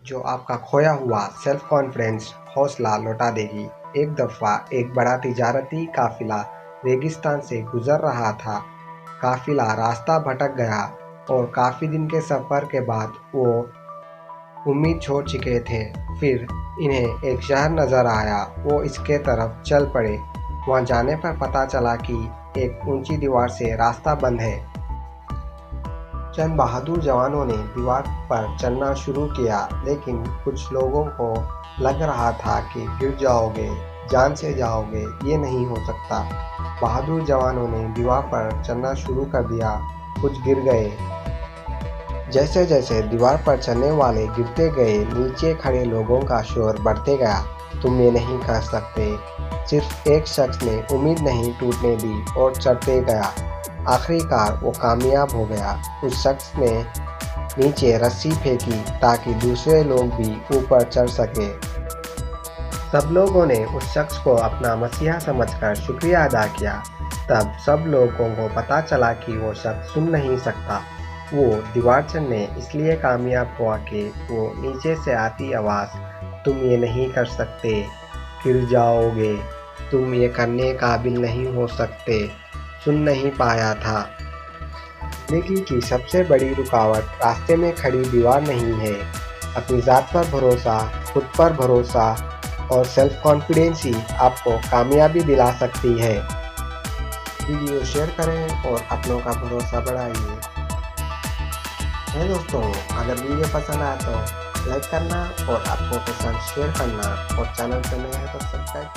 जो आपका खोया हुआ सेल्फ कॉन्फिडेंस, हौसला लौटा देगी। एक दफ़ा एक बड़ा तिजारती काफ़िला रेगिस्तान से गुज़र रहा था। काफ़िला रास्ता भटक गया और काफ़ी दिन के सफ़र के बाद वो उम्मीद छोड़ चुके थे। फिर इन्हें एक शहर नज़र आया। वो इसके तरफ चल पड़े। वहाँ जाने पर पता चला कि एक ऊंची दीवार से रास्ता बंद है। चंद बहादुर जवानों ने दीवार पर चढ़ना शुरू किया, लेकिन कुछ लोगों को लग रहा था कि गिर जाओगे, जान से जाओगे, ये नहीं हो सकता। बहादुर जवानों ने दीवार पर चढ़ना शुरू कर दिया। कुछ गिर गए। जैसे जैसे दीवार पर चढ़ने वाले गिरते गए, नीचे खड़े लोगों का शोर बढ़ते गया। तुम ये नहीं कर सकते। सिर्फ एक शख्स ने उम्मीद नहीं टूटने दी और चढ़ते गया। आखिरकार वो कामयाब हो गया। उस शख्स ने नीचे रस्सी फेंकी ताकि दूसरे लोग भी ऊपर चढ़ सके। सब लोगों ने उस शख्स को अपना मसीहा समझकर शुक्रिया अदा किया। तब सब लोगों को पता चला कि वो शख्स सुन नहीं सकता। वो दीवार चढ़ने इसलिए कामयाब हुआ कि वो नीचे से आती आवाज़, तुम ये नहीं कर सकते, गिर जाओगे, तुम ये करने काबिल नहीं हो सकते, सुन नहीं पाया था। जिंदगी की सबसे बड़ी रुकावट रास्ते में खड़ी दीवार नहीं है। अपनी ज़ात पर भरोसा, खुद पर भरोसा और सेल्फ कॉन्फिडेंस ही आपको कामयाबी दिला सकती है। वीडियो शेयर करें और अपनों का भरोसा बढ़ाइए। दोस्तों, अगर वीडियो पसंद आया तो लाइक करना और अपनों के साथ शेयर करना और चैनल पर नए हैं तो सब्सक्राइब